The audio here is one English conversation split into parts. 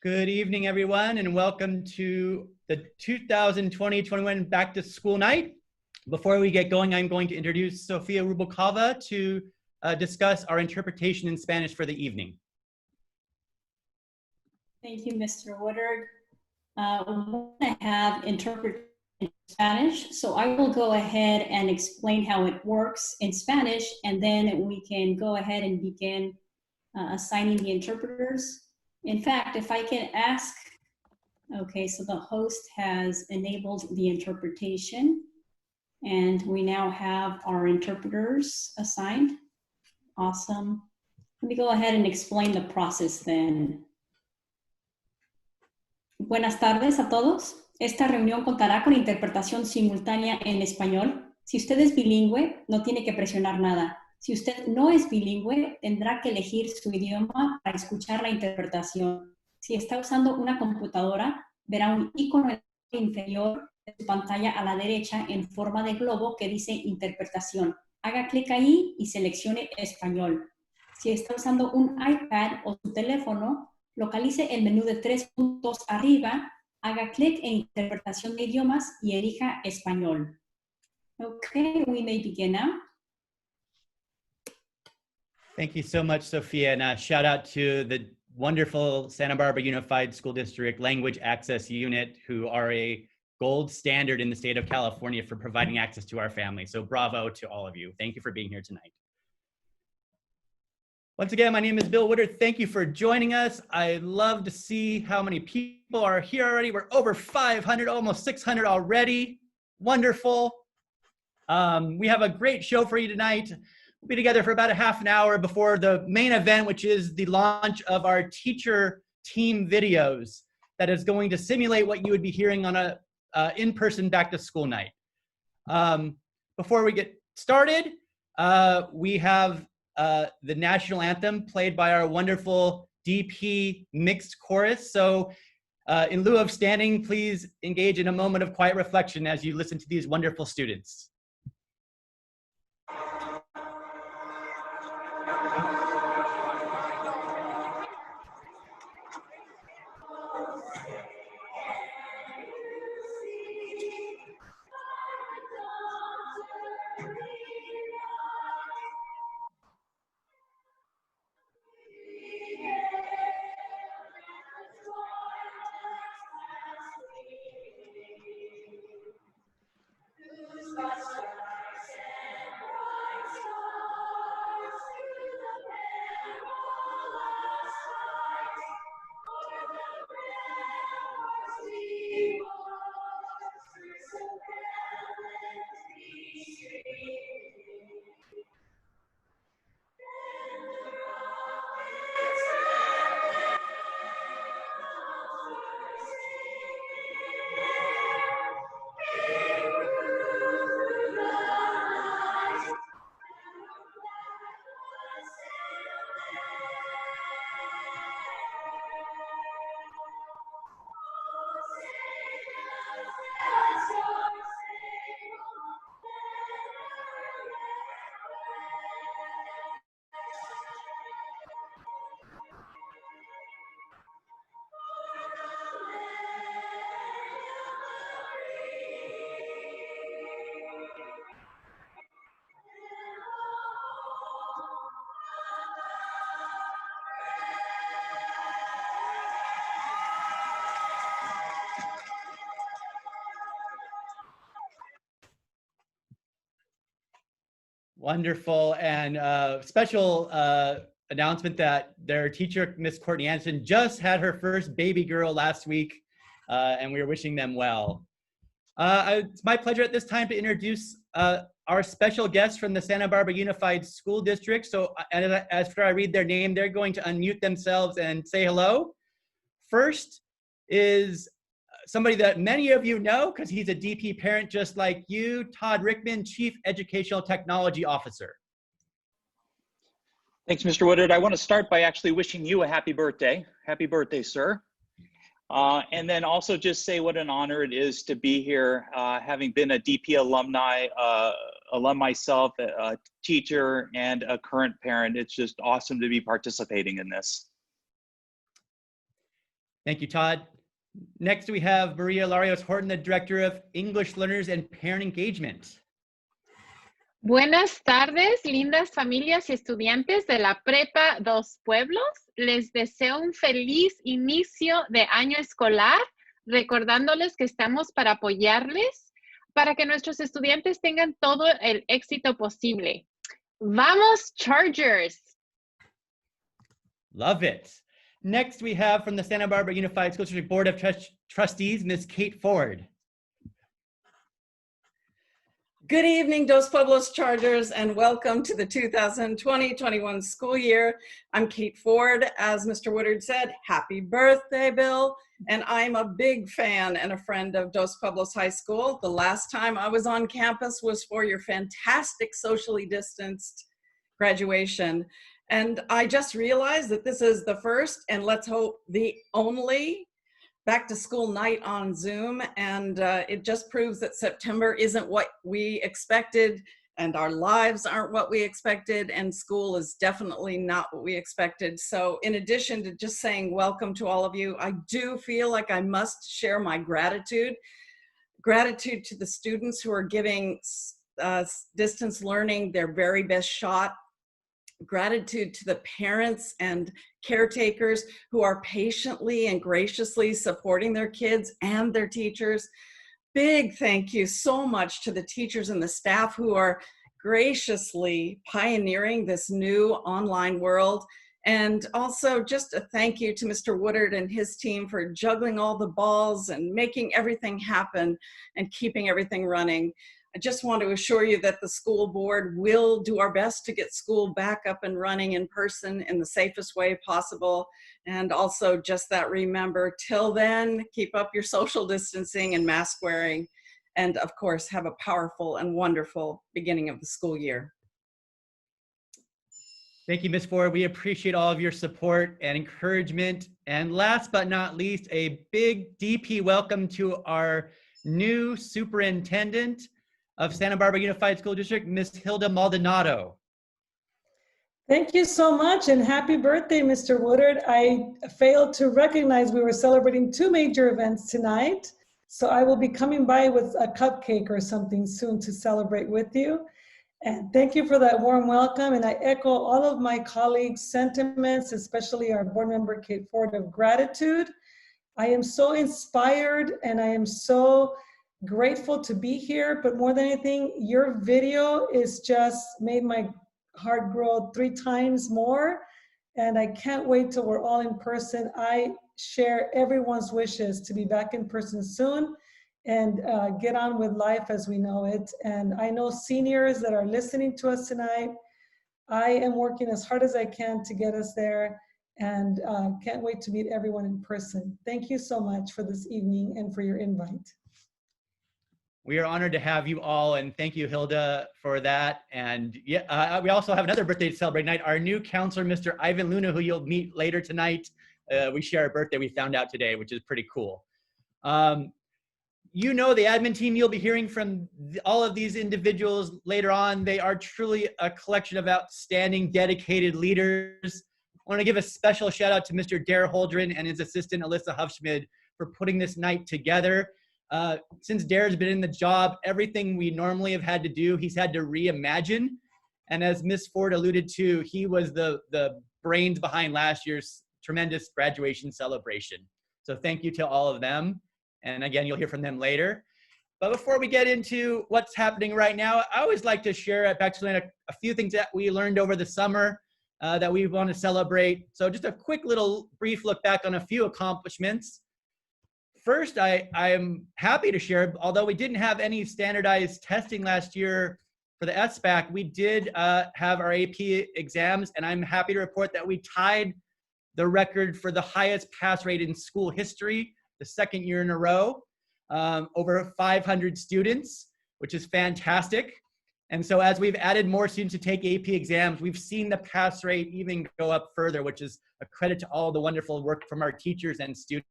Good evening, everyone, and welcome to the 2020-21 Back to School Night. Before we get going, I'm going to introduce Sofia Rubalcava to discuss our interpretation in Spanish for the evening. Thank you, Mr. Woodard. I have interpreted in Spanish, so I will go ahead and explain how it works in Spanish, and then we can go ahead and begin assigning the interpreters. In fact, if I can ask, okay, so the host has enabled the interpretation, and we now have our interpreters assigned. Awesome. Let me go ahead and explain the process then. Buenas tardes a todos. Esta reunión contará con interpretación simultánea en español. Si usted es bilingüe, no tiene que presionar nada. Si usted no es bilingüe, tendrá que elegir su idioma para escuchar la interpretación. Si está usando una computadora, verá un icono en la inferior de su pantalla a la derecha en forma de globo que dice interpretación. Haga clic ahí y seleccione español. Si está usando un iPad o su teléfono, localice el menú de 3 puntos arriba, haga clic en interpretación de idiomas y elija español. Okay, we may begin now. Thank you so much, Sophia, and shout out to the wonderful Santa Barbara Unified School District Language Access Unit, who are a gold standard in the state of California for providing access to our family. So bravo to all of you. Thank you for being here tonight. Once again, my name is Bill Woodard. Thank you for joining us. I love to see how many people are here already. We're over 500, almost 600 already. Wonderful. We have a great show for you tonight. We'll be together for about a half an hour before the main event, which is the launch of our teacher team videos that is going to simulate what you would be hearing on a in-person back to school night. Before we get started, we have the national anthem played by our wonderful DP mixed chorus. So in lieu of standing, please engage in a moment of quiet reflection as you listen to these wonderful students. Wonderful, and special announcement that their teacher, Miss Courtney Anderson, just had her first baby girl last week, and we are wishing them well. It's my pleasure at this time to introduce our special guests from the Santa Barbara Unified School District. So after I read their name, they're going to unmute themselves and say hello. First is somebody that many of you know because he's a DP parent just like you, Todd Rickman, Chief Educational Technology Officer. Thanks, Mr. Woodard. I want to start by actually wishing you a happy birthday. Happy birthday, sir. And then also just say what an honor it is to be here, having been a DP alum myself, a teacher, and a current parent. It's just awesome to be participating in this. Thank you, Todd. Next, we have Maria Larios Horton, the Director of English Learners and Parent Engagement. Buenas tardes, lindas familias y estudiantes de la Prepa Dos Pueblos. Les deseo un feliz inicio de año escolar, recordándoles que estamos para apoyarles, para que nuestros estudiantes tengan todo el éxito posible. ¡Vamos, Chargers! Love it. Next, we have from the Santa Barbara Unified School District Board of Trustees, Ms. Kate Ford. Good evening, Dos Pueblos Chargers, and welcome to the 2020-21 school year. I'm Kate Ford. As Mr. Woodard said, happy birthday, Bill. And I'm a big fan and a friend of Dos Pueblos High School. The last time I was on campus was for your fantastic socially distanced graduation. And I just realized that this is the first, and let's hope the only, back to school night on Zoom. And it just proves that September isn't what we expected, and our lives aren't what we expected, and school is definitely not what we expected. So in addition to just saying welcome to all of you, I do feel like I must share my gratitude to the students who are giving distance learning their very best shot. Gratitude to the parents and caretakers who are patiently and graciously supporting their kids and their teachers. Big thank you so much to the teachers and the staff who are graciously pioneering this new online world. And also just a thank you to Mr. Woodard and his team for juggling all the balls and making everything happen and keeping everything running. I just want to assure you that the school board will do our best to get school back up and running in person in the safest way possible. And also just that, remember, till then, keep up your social distancing and mask wearing. And of course, have a powerful and wonderful beginning of the school year. Thank you, Ms. Ford. We appreciate all of your support and encouragement. And last but not least, a big DP welcome to our new superintendent of Santa Barbara Unified School District, Ms. Hilda Maldonado. Thank you so much, and happy birthday, Mr. Woodard. I failed to recognize we were celebrating two major events tonight, so I will be coming by with a cupcake or something soon to celebrate with you. And thank you for that warm welcome, and I echo all of my colleagues' sentiments, especially our board member, Kate Ford, of gratitude. I am so inspired, and I am so grateful to be here, but more than anything, your video is just made my heart grow 3 times more, and I can't wait till we're all in person. I share everyone's wishes to be back in person soon and get on with life as we know it. And I know seniors that are listening to us tonight, I am working as hard as I can to get us there, and can't wait to meet everyone in person. Thank you so much for this evening and for your invite. We are honored to have you all, and thank you, Hilda, for that. And yeah, we also have another birthday to celebrate tonight. Our new counselor, Mr. Ivan Luna, who you'll meet later tonight. We share a birthday, we found out today, which is pretty cool. You know, the admin team, you'll be hearing from all of these individuals later on. They are truly a collection of outstanding, dedicated leaders. I want to give a special shout out to Mr. Dare Holdren and his assistant, Alyssa Huffschmid, for putting this night together. Since Dare's been in the job, everything we normally have had to do, he's had to reimagine. And as Ms. Ford alluded to, he was the brains behind last year's tremendous graduation celebration. So thank you to all of them. And again, you'll hear from them later. But before we get into what's happening right now, I always like to share actually a few things that we learned over the summer that we want to celebrate. So just a quick little brief look back on a few accomplishments. First, I am happy to share, although we didn't have any standardized testing last year for the SBAC, we did have our AP exams, and I'm happy to report that we tied the record for the highest pass rate in school history, the 2nd year in a row, over 500 students, which is fantastic. And so as we've added more students to take AP exams, we've seen the pass rate even go up further, which is a credit to all the wonderful work from our teachers and students.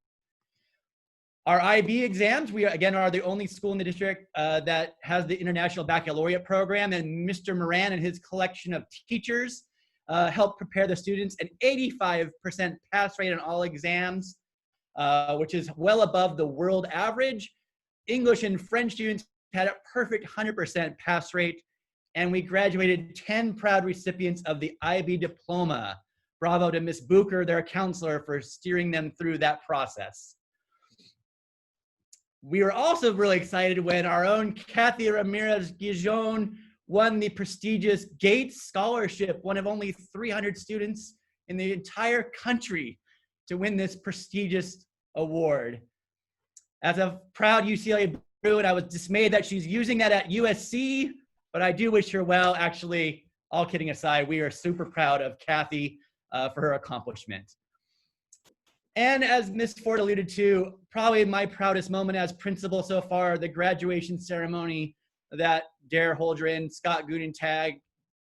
Our IB exams, we again are the only school in the district that has the International Baccalaureate program, and Mr. Moran and his collection of teachers helped prepare the students. An 85% pass rate on all exams. which is well above the world average. English and French students had a perfect 100% pass rate, and we graduated 10 proud recipients of the IB diploma. Bravo to Ms. Bucher, their counselor, for steering them through that process. We were also really excited when our own Kathia Ramirez-Gijon won the prestigious Gates Scholarship, one of only 300 students in the entire country to win this prestigious award. As a proud UCLA Bruin, I was dismayed that she's using that at USC, but I do wish her well. Actually, all kidding aside, we are super proud of Kathy for her accomplishment. And as Ms. Ford alluded to, probably my proudest moment as principal so far, the graduation ceremony that Dare Holdren, Scott Gutentag,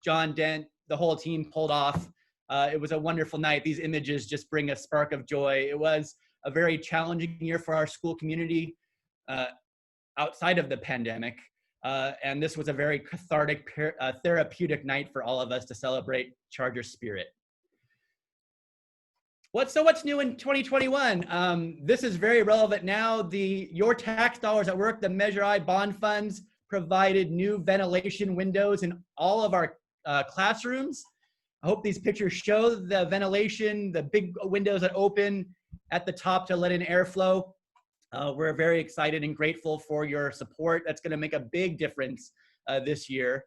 John Dent, the whole team pulled off. It was a wonderful night. These images just bring a spark of joy. It was a very challenging year for our school community outside of the pandemic. And this was a very cathartic, therapeutic night for all of us to celebrate Charger spirit. What's new in 2021? This is very relevant now. Your tax dollars at work, the Measure I bond funds provided new ventilation windows in all of our classrooms. I hope these pictures show the ventilation, the big windows that open at the top to let in airflow. We're very excited and grateful for your support. That's going to make a big difference this year.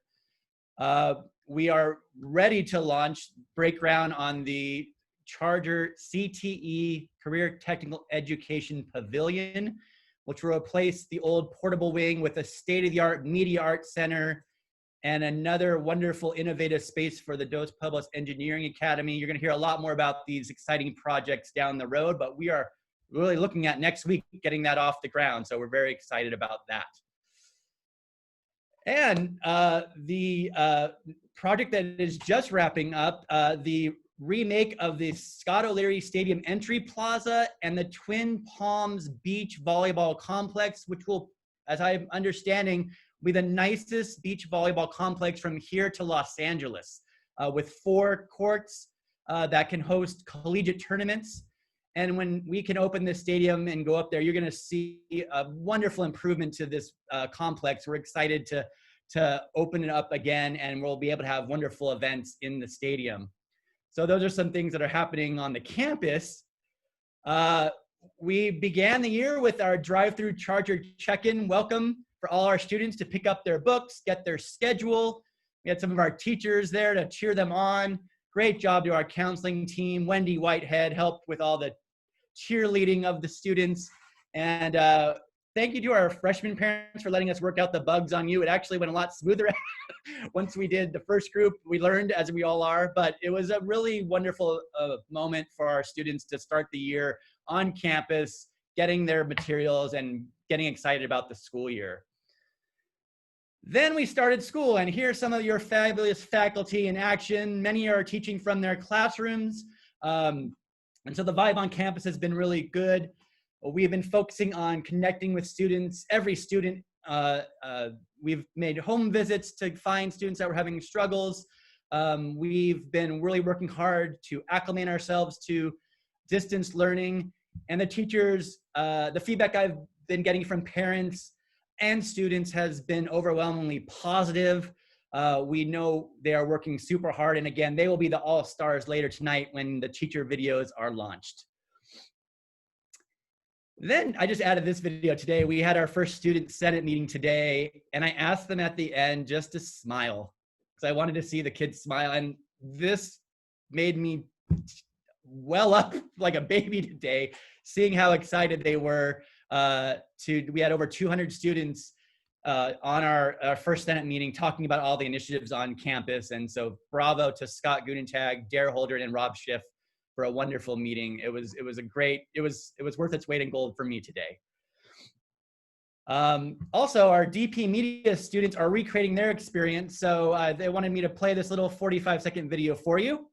We are ready to launch, break ground on the Charger CTE Career Technical Education Pavilion, which will replace the old portable wing with a state-of-the-art media art center and another wonderful innovative space for the Dos Pueblos Engineering Academy. You're going to hear a lot more about these exciting projects down the road, but we are really looking at next week getting that off the ground. So we're very excited about that. And the project that is just wrapping up, the remake of the Scott O'Leary Stadium Entry Plaza and the Twin Palms Beach Volleyball Complex, which will, as I'm understanding, be the nicest beach volleyball complex from here to Los Angeles, with 4 courts that can host collegiate tournaments. And when we can open this stadium and go up there, you're going to see a wonderful improvement to this complex. We're excited to open it up again, and we'll be able to have wonderful events in the stadium. So those are some things that are happening on the campus. We began the year with our drive-through Charger check-in welcome for all our students to pick up their books, get their schedule. We had some of our teachers there to cheer them on. Great job to our counseling team. Wendy Whitehead helped with all the cheerleading of the students. And thank you to our freshman parents for letting us work out the bugs on you. It actually went a lot smoother once we did the first group. We learned, as we all are, but it was a really wonderful moment for our students to start the year on campus, getting their materials and getting excited about the school year. Then we started school, and here's some of your fabulous faculty in action. Many are teaching from their classrooms. And so the vibe on campus has been really good. We've been focusing on connecting with students. Every student, we've made home visits to find students that were having struggles. We've been really working hard to acclimate ourselves to distance learning. And the teachers, the feedback I've been getting from parents and students has been overwhelmingly positive. We know they are working super hard. And again, they will be the all-stars later tonight when the teacher videos are launched. Then I just added this video today. We had our first student senate meeting today, and I asked them at the end just to smile because I wanted to see the kids smile. And this made me well up like a baby today, seeing how excited they were. We had over 200 students on our first Senate meeting talking about all the initiatives on campus. And so bravo to Scott Gutentag, Dare Holdren, and Rob Schiff for a wonderful meeting. It was worth its weight in gold for me today. Also, our DP Media students are recreating their experience. So they wanted me to play this little 45-second video for you.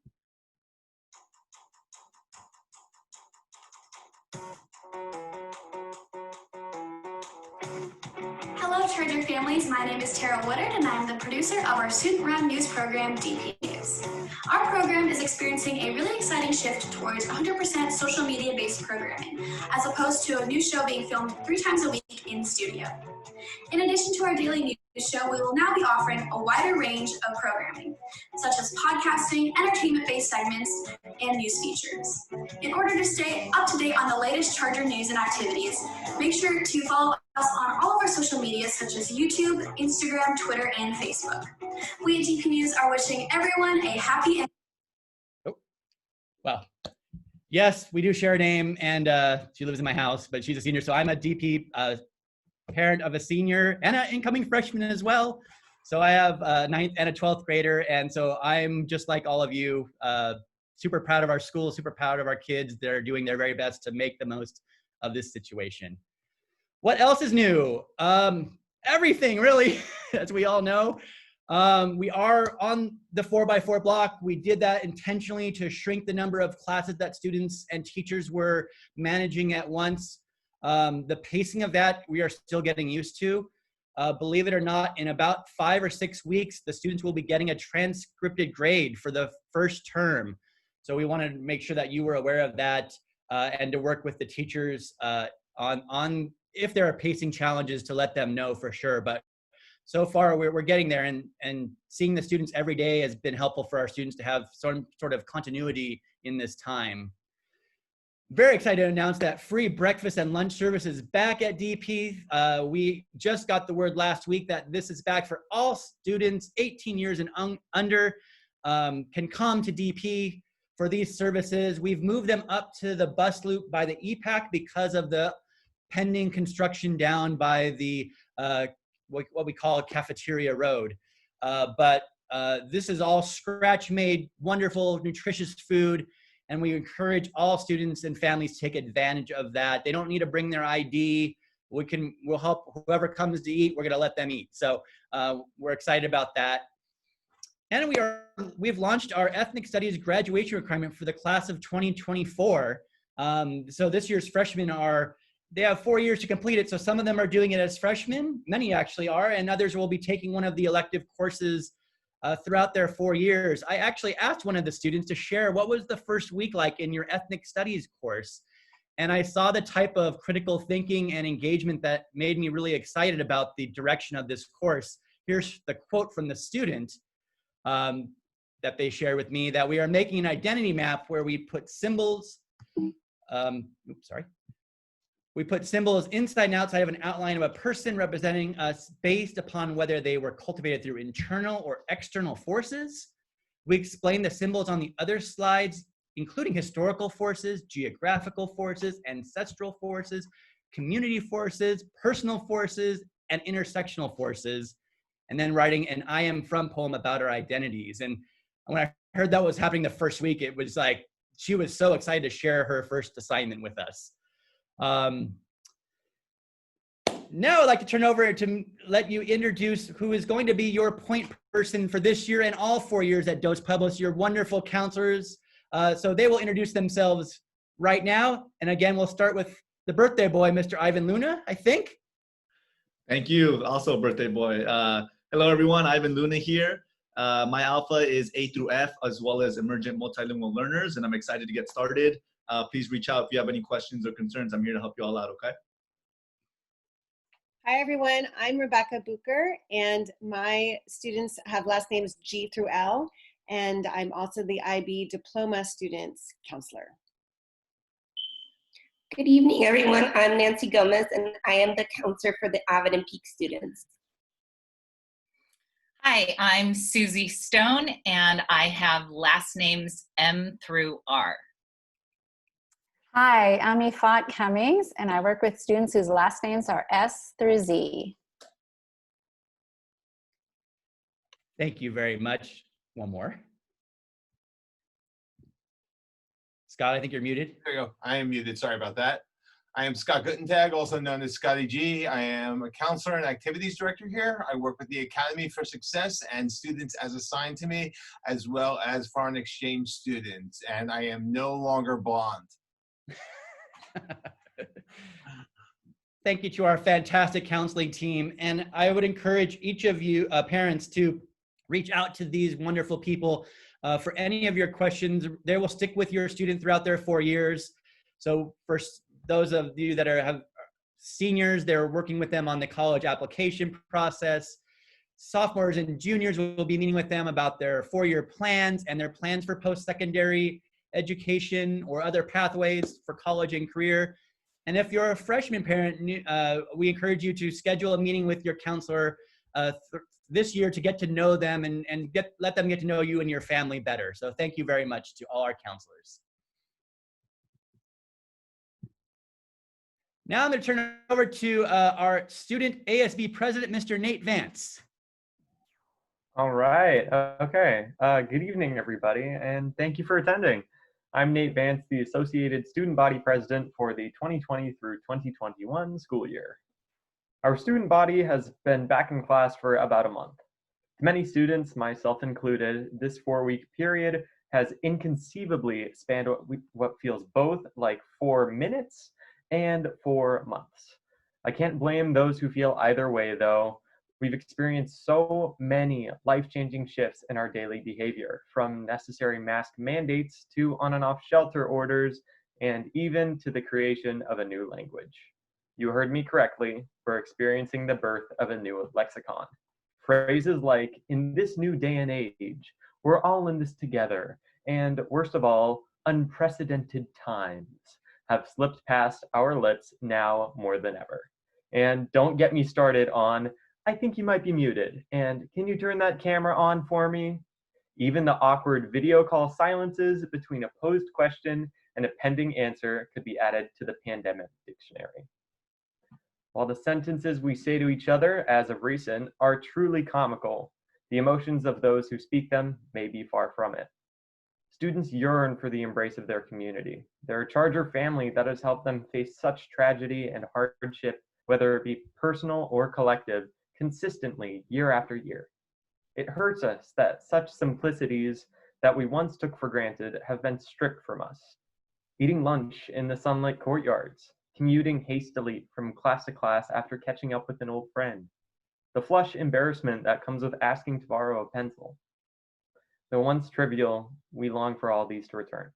Hello, Charger families. My name is Tara Woodard, and I am the producer of our student-run news program, DPNews. Our program is experiencing a really exciting shift towards 100% social media-based programming, as opposed to a new show being filmed 3 times a week in studio. In addition to our daily news show, we will now be offering a wider range of programming, such as podcasting, entertainment-based segments, and news features. In order to stay up to date on the latest Charger news and activities, make sure to follow us on all of our social media, such as YouTube, Instagram, Twitter, and Facebook. We at DPNews are wishing everyone a happy and Well, yes, we do share a name, and she lives in my house, but she's a senior, so I'm a DP parent of a senior and an incoming freshman as well. So I have a 9th and a 12th grader, and so I'm just like all of you, super proud of our school, super proud of our kids. They're doing their very best to make the most of this situation. What else is new? Everything, really, as we all know. We are on the 4x4 block. We did that intentionally to shrink the number of classes that students and teachers were managing at once. The pacing of that, we are still getting used to. Believe it or not, in about 5 or 6 weeks, the students will be getting a transcripted grade for the first term. So we wanted to make sure that you were aware of that and to work with the teachers on if there are pacing challenges to let them know for sure. But so far we're getting there, and seeing the students every day has been helpful for our students to have some sort of continuity in this time. Very excited to announce that free breakfast and lunch service is back at DP. We just got the word last week that this is back for all students 18 years and under can come to DP for these services. We've moved them up to the bus loop by the EPAC because of the pending construction down by the what we call Cafeteria Road. But this is all scratch-made, wonderful, nutritious food. And we encourage all students and families to take advantage of that. They don't need to bring their ID. We'll help whoever comes to eat, we're gonna let them eat. So we're excited about that. And we've launched our ethnic studies graduation requirement for the class of 2024. So this year's freshmen they have 4 years to complete it. So some of them are doing it as freshmen, many actually are, and others will be taking one of the elective courses throughout their 4 years. I actually asked one of the students to share what was the first week like in your ethnic studies course. And I saw the type of critical thinking and engagement that made me really excited about the direction of this course. Here's the quote from the student that they shared with me, that we are making an identity map where we put symbols, we put symbols inside and outside of an outline of a person representing us based upon whether they were cultivated through internal or external forces. We explain the symbols on the other slides, including historical forces, geographical forces, ancestral forces, community forces, personal forces, and intersectional forces, and then writing an I am from poem about our identities. And when I heard that was happening the first week, it was like, she was so excited to share her first assignment with us. Now I'd like to turn over to let you introduce who is going to be your point person for this year and all 4 years at Dos Pueblos, your wonderful counselors. So they will introduce themselves right now. And again, we'll start with the birthday boy, Mr. Ivan Luna, I think. Thank you. Also birthday boy. Hello, everyone. Ivan Luna here. My alpha is A through F, as well as emergent multilingual learners, and I'm excited to get started. Please reach out if you have any questions or concerns. I'm here to help you all out, okay? Hi, everyone. I'm Rebecca Bucher, and my students have last names G through L, and I'm also the IB Diploma Students Counselor. Good evening, everyone. I'm Nancy Gomez, and I am the counselor for the Avid and Peak students. Hi, I'm Susie Stone, and I have last names M through R. Hi, I'm Ifat Cummings, and I work with students whose last names are S through Z. Thank you very much. One more. Scott, I think you're muted. There you go. I am muted. Sorry about that. I am Scott Gutentag, also known as Scotty G. I am a counselor and activities director here. I work with the Academy for Success and students as assigned to me, as well as foreign exchange students. And I am no longer blonde. Thank you to our fantastic counseling team. And I would encourage each of you parents to reach out to these wonderful people. for any of your questions. They will stick with your student throughout their 4 years. So for those of you that have seniors, they're working with them on the college application process. Sophomores and juniors will be meeting with them about their 4-year plans and their plans for post-secondary education or other pathways for college and career. And if you're a freshman parent, we encourage you to schedule a meeting with your counselor this year to get to know them and let them get to know you and your family better. So thank you very much to all our counselors. Now I'm going to turn it over to our student ASB President, Mr. Nate Vance. All right. Okay. Good evening, everybody, and thank you for attending. I'm Nate Vance, the Associated Student Body President for the 2020 through 2021 school year. Our student body has been back in class for about a month. To many students, myself included, this 4-week period has inconceivably spanned what feels both like 4 minutes and 4 months. I can't blame those who feel either way, though. We've experienced so many life-changing shifts in our daily behavior, from necessary mask mandates to on and off shelter orders, and even to the creation of a new language. You heard me correctly, we're experiencing the birth of a new lexicon. Phrases like, in this new day and age, we're all in this together, and worst of all, unprecedented times have slipped past our lips now more than ever. And don't get me started on, I think you might be muted, and can you turn that camera on for me? Even the awkward video call silences between a posed question and a pending answer could be added to the pandemic dictionary. While the sentences we say to each other as of recent are truly comical, the emotions of those who speak them may be far from it. Students yearn for the embrace of their community, their Charger family that has helped them face such tragedy and hardship, whether it be personal or collective, consistently year after year. It hurts us that such simplicities that we once took for granted have been stripped from us. Eating lunch in the sunlit courtyards, commuting hastily from class to class after catching up with an old friend, the flush embarrassment that comes with asking to borrow a pencil. Though once trivial, we long for all these to return.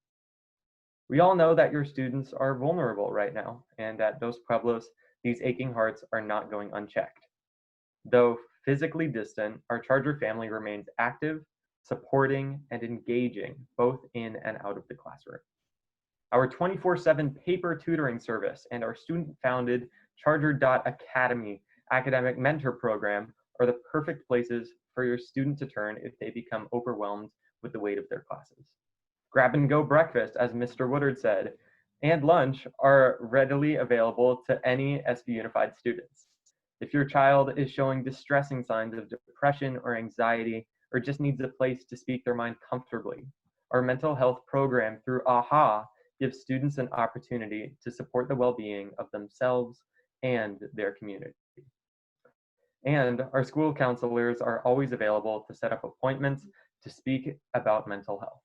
We all know that your students are vulnerable right now, and at Dos Pueblos, these aching hearts are not going unchecked. Though physically distant, our Charger family remains active, supporting, and engaging both in and out of the classroom. Our 24/7 paper tutoring service and our student-founded Charger.Academy academic mentor program are the perfect places for your student to turn if they become overwhelmed with the weight of their classes. Grab-and-go breakfast, as Mr. Woodard said, and lunch are readily available to any SB Unified students. If your child is showing distressing signs of depression or anxiety, or just needs a place to speak their mind comfortably, our mental health program through AHA gives students an opportunity to support the well-being of themselves and their community. And our school counselors are always available to set up appointments to speak about mental health.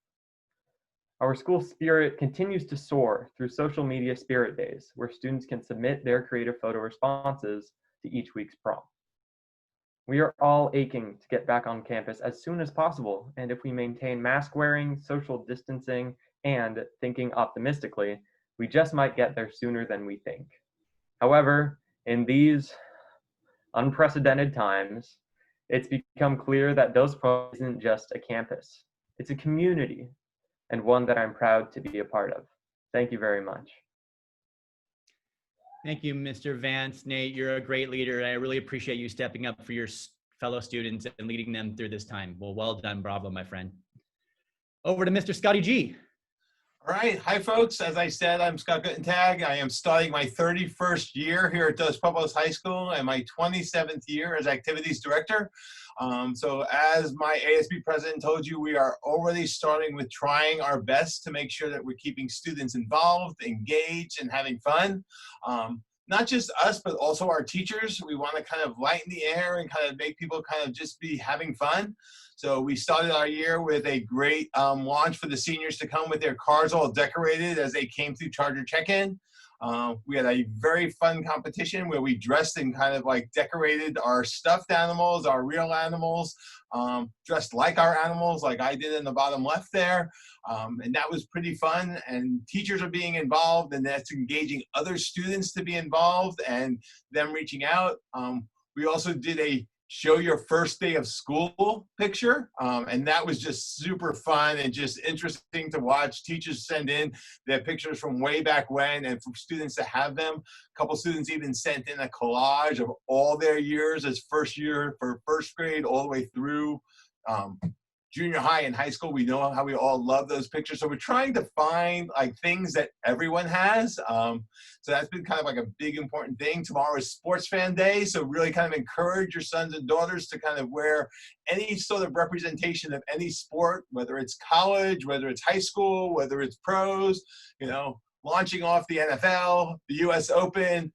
Our school spirit continues to soar through social media spirit days, where students can submit their creative photo responses to each week's prompt. We are all aching to get back on campus as soon as possible, and if we maintain mask wearing, social distancing, and thinking optimistically, we just might get there sooner than we think. However, in these unprecedented times, it's become clear that Dos Pueblos isn't just a campus. It's a community, and one that I'm proud to be a part of. Thank you very much. Thank you, Mr. Vance. Nate, you're a great leader. I really appreciate you stepping up for your fellow students and leading them through this time. Well done. Bravo, my friend. Over to Mr. Scotty G. All right. Hi, folks. As I said, I'm Scott Gutentag. I am starting my 31st year here at Dos Pueblos High School and my 27th year as Activities Director. So as my ASB President told you, we are already starting with trying our best to make sure that we're keeping students involved, engaged, and having fun. Not just us, but also our teachers. We want to kind of lighten the air and kind of make people kind of just be having fun. So we started our year with a great launch for the seniors to come with their cars all decorated as they came through Charger check-in. We had a very fun competition where we dressed and kind of like decorated our stuffed animals, our real animals, dressed like our animals, like I did in the bottom left there. And that was pretty fun, and teachers are being involved, and that's engaging other students to be involved and them reaching out. We also did a show your first day of school picture, and that was just super fun and just interesting to watch. Teachers send in their pictures from way back when, and for students to have them. A couple students even sent in a collage of all their years as first year for first grade all the way through junior high and high school. We know how we all love those pictures. So we're trying to find like things that everyone has. So that's been kind of like a big important thing. Tomorrow is Sports Fan Day. So really kind of encourage your sons and daughters to kind of wear any sort of representation of any sport, whether it's college, whether it's high school, whether it's pros, you know, launching off the NFL, the US Open,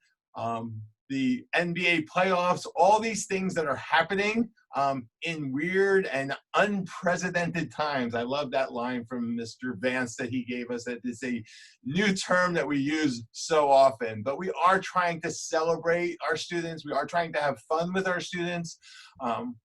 the NBA playoffs, all these things that are happening in weird and unprecedented times. I love that line from Mr. Vance that he gave us, that is a new term that we use so often. But we are trying to celebrate our students. We are trying to have fun with our students.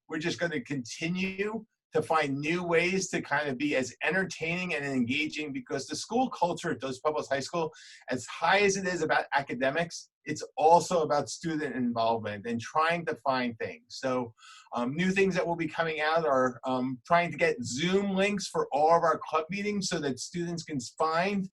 We're just going to continue to find new ways to kind of be as entertaining and engaging, because the school culture at Dos Pueblos High School, as high as it is about academics, it's also about student involvement and trying to find things. So new things that will be coming out are trying to get Zoom links for all of our club meetings so that students can find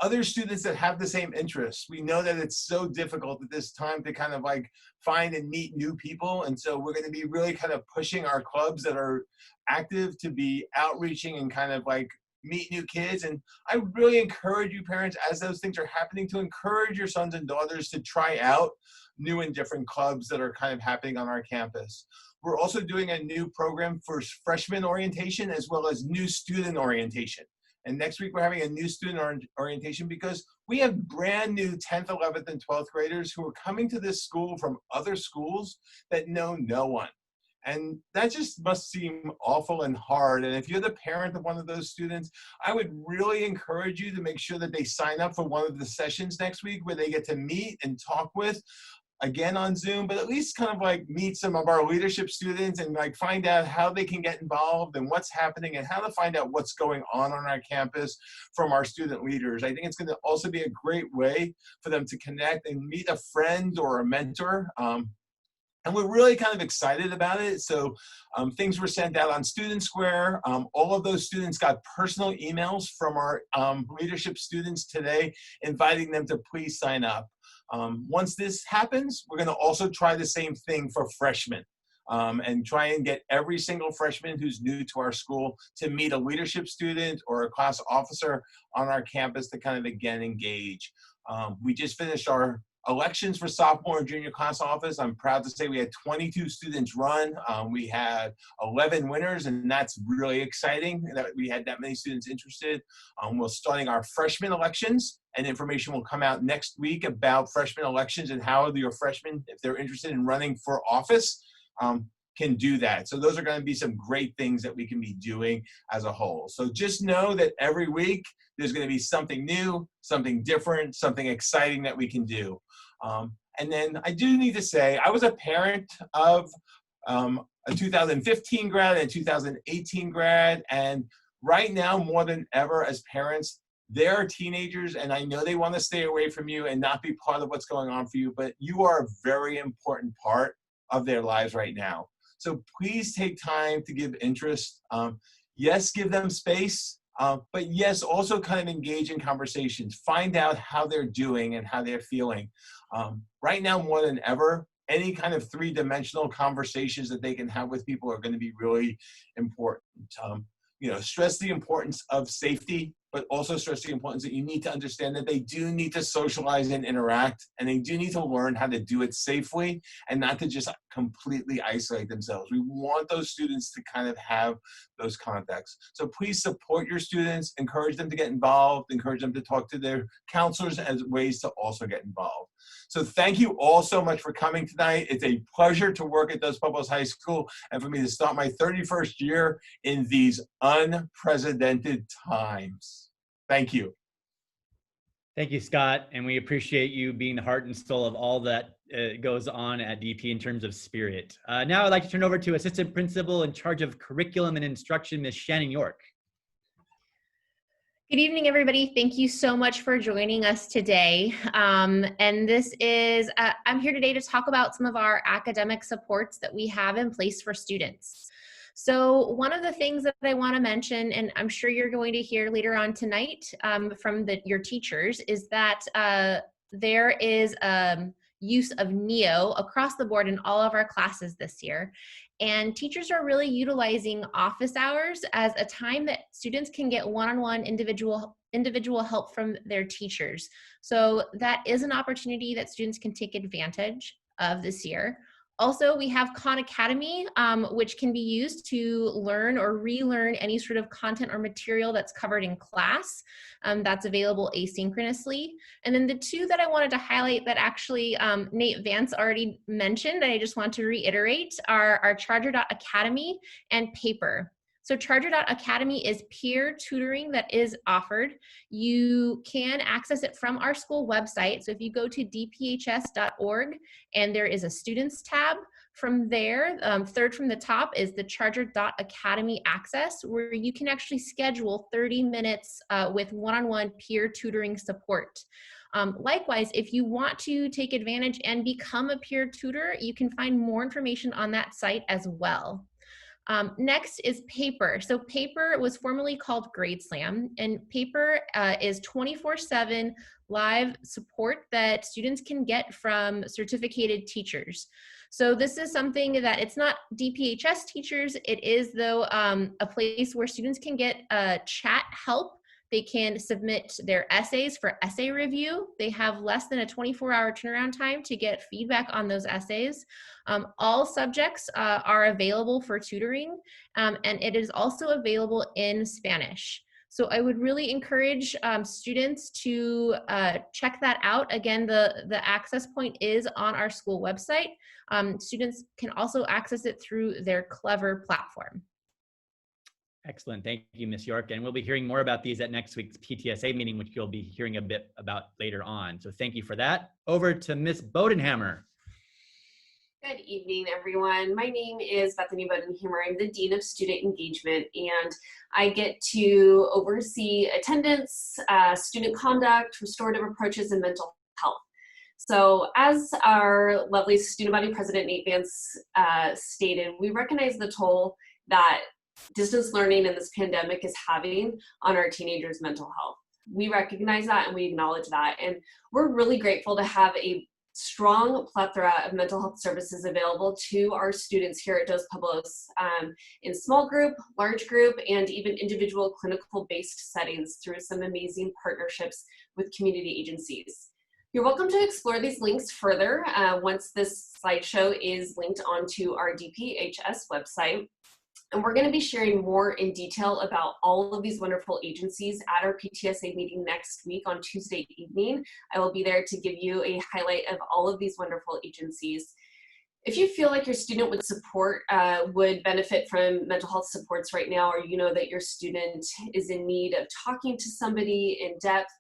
other students that have the same interests. We know that it's so difficult at this time to kind of like find and meet new people. And so we're going to be really kind of pushing our clubs that are active to be outreaching and kind of like meet new kids. And I really encourage you parents, as those things are happening, to encourage your sons and daughters to try out new and different clubs that are kind of happening on our campus. We're also doing a new program for Freshmen Orientation as well as new student orientation. And next week we're having a new student orientation because we have brand new 10th, 11th, and 12th graders who are coming to this school from other schools that know no one. And that just must seem awful and hard. And if you're the parent of one of those students, I would really encourage you to make sure that they sign up for one of the sessions next week where they get to meet and talk with, again on Zoom, but at least kind of like meet some of our leadership students and like find out how they can get involved and what's happening and how to find out what's going on our campus from our student leaders. I think it's going to also be a great way for them to connect and meet a friend or a mentor. And we're really kind of excited about it. So things were sent out on Student Square. All of those students got personal emails from our leadership students today, inviting them to please sign up. Once this happens, we're going to also try the same thing for freshmen and try and get every single freshman who's new to our school to meet a leadership student or a class officer on our campus to kind of again engage. We just finished our elections for sophomore and junior class office. I'm proud to say we had 22 students run. We had 11 winners, and that's really exciting that we had that many students interested. We're starting our freshman elections, and information will come out next week about freshman elections and how your freshmen, if they're interested in running for office, can do that. So those are going to be some great things that we can be doing as a whole. So just know that every week there's going to be something new, something different, something exciting that we can do. And then I do need to say, I was a parent of a 2015 grad and 2018 grad, and right now more than ever as parents, they're teenagers, and I know they want to stay away from you and not be part of what's going on for you, but you are a very important part of their lives right now. So please take time to give interest. Yes, give them space, but yes, also kind of engage in conversations. Find out how they're doing and how they're feeling. Right now, more than ever, any kind of three-dimensional conversations that they can have with people are going to be really important. You know, stress the importance of safety, but also stress the importance that you need to understand that they do need to socialize and interact, and they do need to learn how to do it safely and not to just completely isolate themselves. We want those students to kind of have those contacts. So please support your students, encourage them to get involved, encourage them to talk to their counselors as ways to also get involved. So thank you all so much for coming tonight. It's a pleasure to work at Dos Pueblos High School and for me to start my 31st year in these unprecedented times. Thank you. Thank you, Scott, and we appreciate you being the heart and soul of all that goes on at DP in terms of spirit. Now I'd like to turn over to Assistant Principal in charge of Curriculum and Instruction, Ms. Shannon York. Good evening, everybody. Thank you so much for joining us today. And this is, I'm here today to talk about some of our academic supports that we have in place for students. So one of the things that I want to mention, and I'm sure you're going to hear later on tonight from your teachers, is that there is use of NEO across the board in all of our classes this year. And teachers are really utilizing office hours as a time that students can get one-on-one individual help from their teachers. So that is an opportunity that students can take advantage of this year. Also, we have Khan Academy, which can be used to learn or relearn any sort of content or material that's covered in class. That's available asynchronously. And then the two that I wanted to highlight that actually Nate Vance already mentioned, and I just want to reiterate, are our Charger.Academy and Paper. So Charger.Academy is peer tutoring that is offered. You can access it from our school website. So if you go to dphs.org and there is a students tab, from there, third from the top is the Charger.Academy access, where you can actually schedule 30 minutes with one-on-one peer tutoring support. Likewise, if you want to take advantage and become a peer tutor, you can find more information on that site as well. Next is Paper. So Paper was formerly called Grade Slam, and Paper is 24/7 live support that students can get from certificated teachers. So this is something that it's not DPHS teachers, it is though a place where students can get chat help. They can submit their essays for essay review. They have less than a 24-hour turnaround time to get feedback on those essays. All subjects are available for tutoring, and it is also available in Spanish. So I would really encourage students to check that out. Again, the access point is on our school website. Students can also access it through their Clever platform. Excellent. Thank you, Ms. York. And we'll be hearing more about these at next week's PTSA meeting, which you'll be hearing a bit about later on. So thank you for that. Over to Ms. Bodenhammer. Good evening, everyone. My name is Bethany Bodenhammer. I'm the Dean of Student Engagement, and I get to oversee attendance, student conduct, restorative approaches, and mental health. So as our lovely student body president, Nate Vance, stated, we recognize the toll that distance learning and this pandemic is having on our teenagers' mental health. We recognize that and we acknowledge that. And we're really grateful to have a strong plethora of mental health services available to our students here at Dos Pueblos in small group, large group, and even individual clinical-based settings through some amazing partnerships with community agencies. You're welcome to explore these links further once this slideshow is linked onto our DPHS website. And we're going to be sharing more in detail about all of these wonderful agencies at our PTSA meeting next week on Tuesday evening. I will be there to give you a highlight of all of these wonderful agencies. If you feel like your student would benefit from mental health supports right now, or you know that your student is in need of talking to somebody in depth,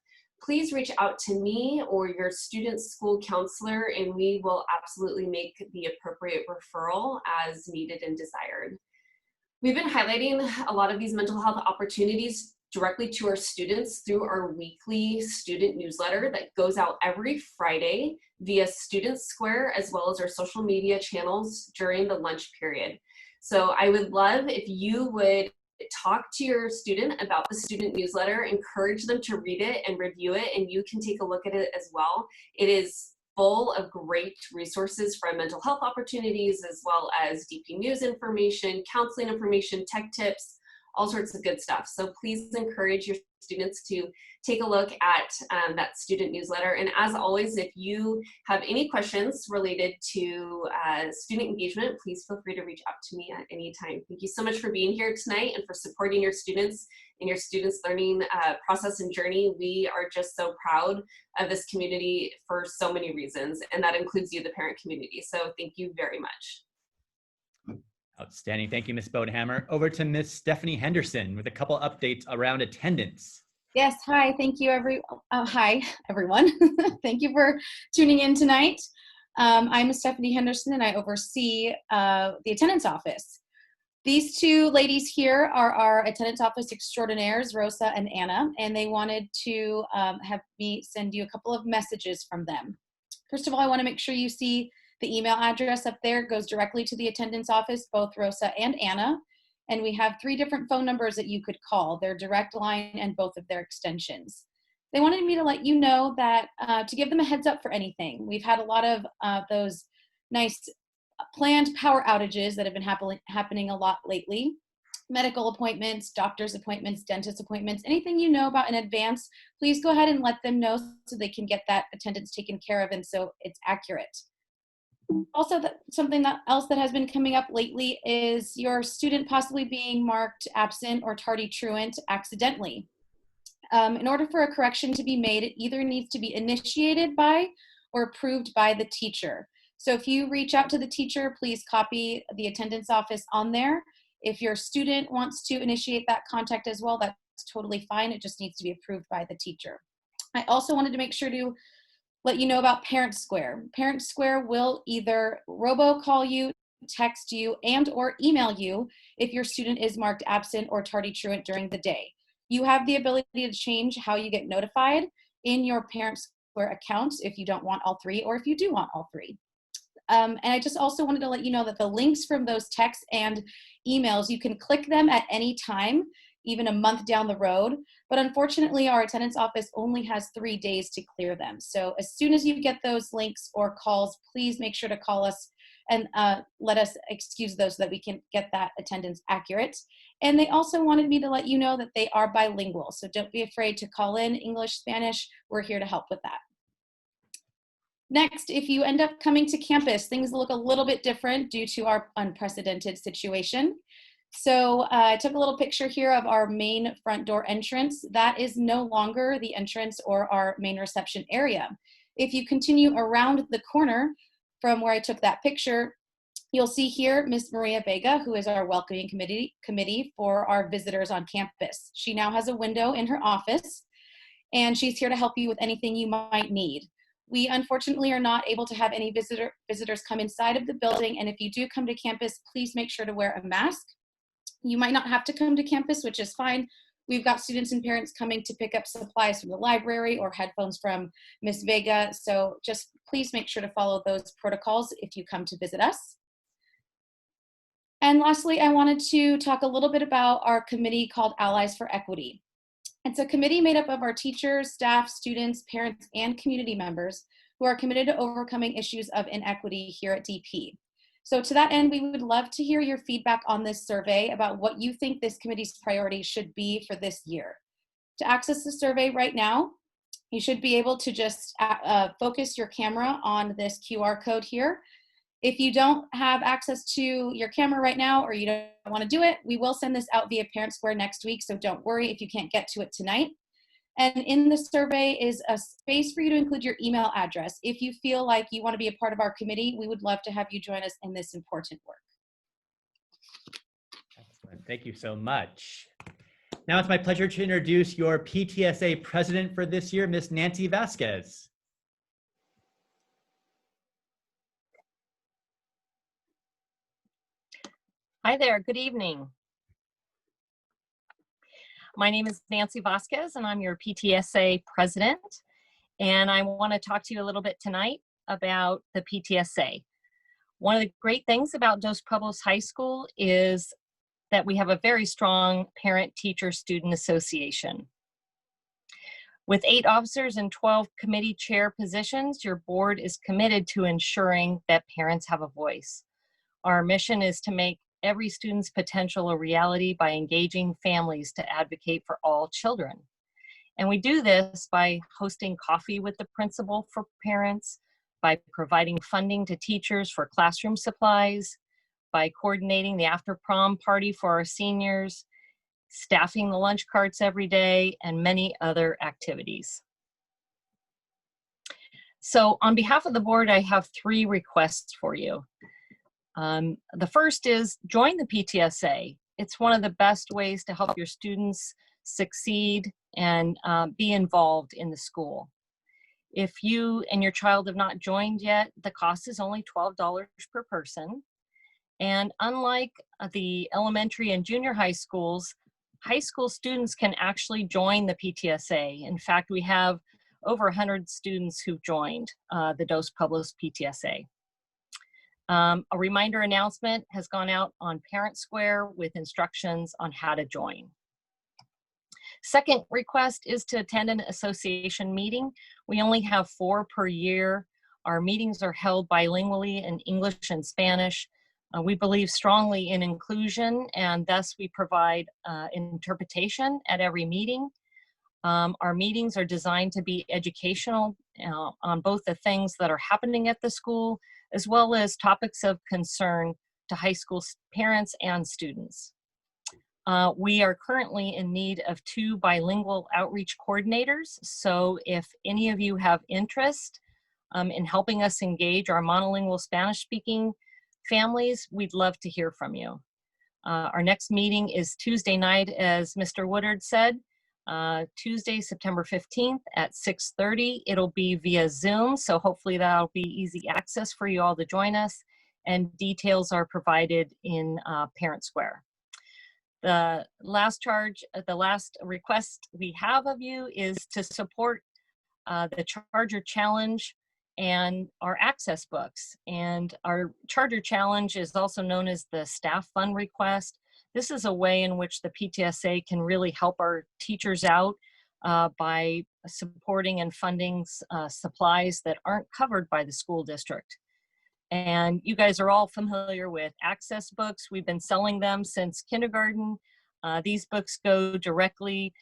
please reach out to me or your student's school counselor, and we will absolutely make the appropriate referral as needed and desired. We've been highlighting a lot of these mental health opportunities directly to our students through our weekly student newsletter that goes out every Friday via Student Square, as well as our social media channels during the lunch period. So I would love if you would talk to your student about the student newsletter, encourage them to read it and review it, and you can take a look at it as well. It is full of great resources from mental health opportunities, as well as DPNews information, counseling information, tech tips, all sorts of good stuff. So please encourage your students to take a look at that student newsletter. And as always, if you have any questions related to student engagement, please feel free to reach out to me at any time. Thank you so much for being here tonight and for supporting your students in your students' learning process and journey. We are just so proud of this community for so many reasons, and that includes you, the parent community. So thank you very much. Outstanding. Thank you, Ms. Bodenhammer. Over to Ms. Stephanie Henderson with a couple updates around attendance. Yes, hi, thank you hi everyone. Thank you for tuning in tonight. I'm Stephanie Henderson and I oversee the attendance office. These two ladies here are our attendance office extraordinaires, Rosa and Anna, and they wanted to have me send you a couple of messages from them. First of all, I want to make sure you see the email address up there. It goes directly to the attendance office, both Rosa and Anna. And we have 3 different phone numbers that you could call, their direct line and both of their extensions. They wanted me to let you know that, to give them a heads up for anything. We've had a lot of those nice planned power outages that have been happening a lot lately. Medical appointments, doctor's appointments, dentist appointments, anything you know about in advance, please go ahead and let them know so they can get that attendance taken care of and so it's accurate. Also, something else that has been coming up lately is your student possibly being marked absent or tardy truant accidentally. In order for a correction to be made, it either needs to be initiated by or approved by the teacher. So if you reach out to the teacher, please copy the attendance office on there. If your student wants to initiate that contact as well, that's totally fine. It just needs to be approved by the teacher. I also wanted to make sure to let you know about Parent Square. Parent Square will either robocall you, text you, and or email you if your student is marked absent or tardy truant during the day. You have the ability to change how you get notified in your Parent Square accounts if you don't want all 3 or if you do want all 3. And I just also wanted to let you know that the links from those texts and emails, you can click them at any time, even a month down the road. But unfortunately, our attendance office only has 3 days to clear them. So as soon as you get those links or calls, please make sure to call us and let us excuse those so that we can get that attendance accurate. And they also wanted me to let you know that they are bilingual. So don't be afraid to call in English, Spanish. We're here to help with that. Next, if you end up coming to campus, things look a little bit different due to our unprecedented situation. So I took a little picture here of our main front door entrance. That is no longer the entrance or our main reception area. If you continue around the corner from where I took that picture, you'll see here Miss Maria Vega, who is our welcoming committee for our visitors on campus. She now has a window in her office, and she's here to help you with anything you might need. We unfortunately are not able to have any visitors come inside of the building, and if you do come to campus, please make sure to wear a mask. You might not have to come to campus, which is fine. We've got students and parents coming to pick up supplies from the library or headphones from Ms. Vega, so just please make sure to follow those protocols if you come to visit us. And lastly, I wanted to talk a little bit about our committee called Allies for Equity. It's a committee made up of our teachers, staff, students, parents, and community members who are committed to overcoming issues of inequity here at DP. So to that end, we would love to hear your feedback on this survey about what you think this committee's priorities should be for this year. To access the survey right now, you should be able to just focus your camera on this QR code here. If you don't have access to your camera right now or you don't want to do it, we will send this out via Parent Square next week, so don't worry if you can't get to it tonight. And in the survey is a space for you to include your email address. If you feel like you want to be a part of our committee, we would love to have you join us in this important work. Excellent. Thank you so much. Now it's my pleasure to introduce your PTSA president for this year, Ms. Nancy Vasquez. Hi there, good evening. My name is Nancy Vasquez and I'm your PTSA president. And I want to talk to you a little bit tonight about the PTSA. One of the great things about Dos Pueblos High School is that we have a very strong parent-teacher-student association. With 8 officers and 12 committee chair positions, your board is committed to ensuring that parents have a voice. Our mission is to make every student's potential a reality by engaging families to advocate for all children. And we do this by hosting coffee with the principal for parents, by providing funding to teachers for classroom supplies, by coordinating the after prom party for our seniors, staffing the lunch carts every day, and many other activities. So on behalf of the board, I have 3 requests for you. The first is join the PTSA. It's one of the best ways to help your students succeed and be involved in the school. If you and your child have not joined yet, the cost is only $12 per person. And unlike the elementary and junior high schools, high school students can actually join the PTSA. In fact, we have over 100 students who've joined the Dos Pueblos PTSA. A reminder announcement has gone out on Parent Square with instructions on how to join. Second request is to attend an association meeting. We only have 4 per year. Our meetings are held bilingually in English and Spanish. We believe strongly in inclusion, and thus we provide interpretation at every meeting. Our meetings are designed to be educational on both the things that are happening at the school, as well as topics of concern to high school parents and students. We are currently in need of 2 bilingual outreach coordinators. So if any of you have interest in helping us engage our monolingual Spanish-speaking families, we'd love to hear from you. Our next meeting is Tuesday night, as Mr. Woodard said, Tuesday, September 15th at 6:30. It'll be via Zoom, so hopefully that'll be easy access for you all to join us, and details are provided in Parent Square. The last request we have of you is to support the Charger Challenge and our access books. And our Charger Challenge is also known as the Staff Fund Request. This is a way in which the PTSA can really help our teachers out by supporting and funding supplies that aren't covered by the school district. And you guys are all familiar with access books. We've been selling them since kindergarten. These books go directly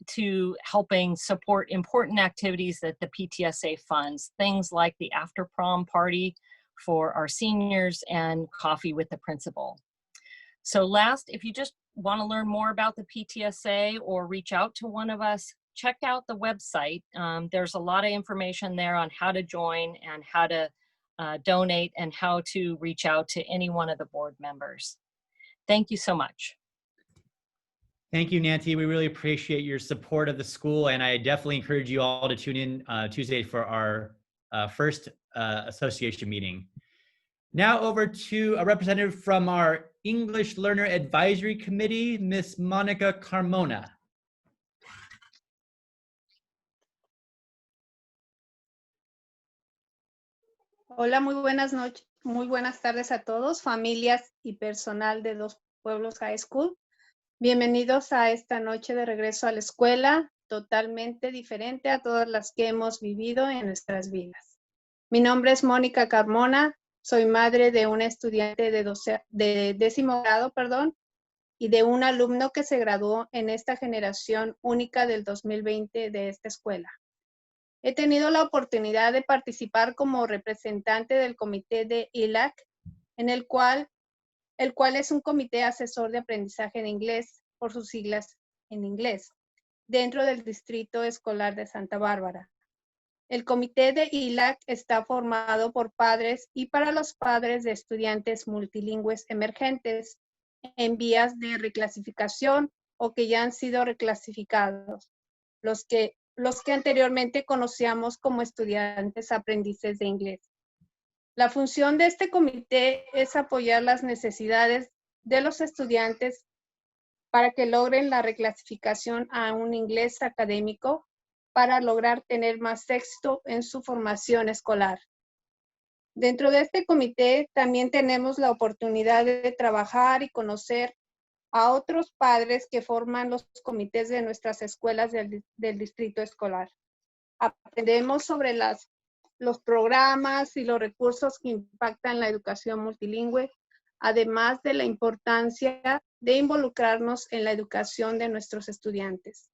to helping support important activities that the PTSA funds, things like the after prom party for our seniors and coffee with the principal. So last, if you just want to learn more about the PTSA or reach out to one of us, check out the website. There's a lot of information there on how to join and how to donate and how to reach out to any one of the board members. Thank you so much. Thank you, Nancy. We really appreciate your support of the school, and I definitely encourage you all to tune in Tuesday for our first association meeting. Now over to a representative from our English Learner Advisory Committee, Miss Monica Carmona. Hola, muy buenas tardes a todos, familias y personal de Dos Pueblos High School. Bienvenidos a esta noche de regreso a la escuela, totalmente diferente a todas las que hemos vivido en nuestras vidas. Mi nombre es Mónica Carmona, soy madre de una estudiante de 10º grado, y de un alumno que se graduó en esta generación única del 2020 de esta escuela. He tenido la oportunidad de participar como representante del comité de ILAC, el cual es un comité asesor de aprendizaje de inglés, por sus siglas en inglés, dentro del Distrito Escolar de Santa Bárbara. El comité de ILAC está formado por padres y para los padres de estudiantes multilingües emergentes en vías de reclasificación o que ya han sido reclasificados, los que anteriormente conocíamos como estudiantes aprendices de inglés. La función de este comité es apoyar las necesidades de los estudiantes para que logren la reclasificación a un inglés académico para lograr tener más éxito en su formación escolar. Dentro de este comité también tenemos la oportunidad de trabajar y conocer a otros padres que forman los comités de nuestras escuelas del distrito escolar. Aprendemos sobre los programas y los recursos que impactan la educación multilingüe, además de la importancia de involucrarnos en la educación de nuestros estudiantes.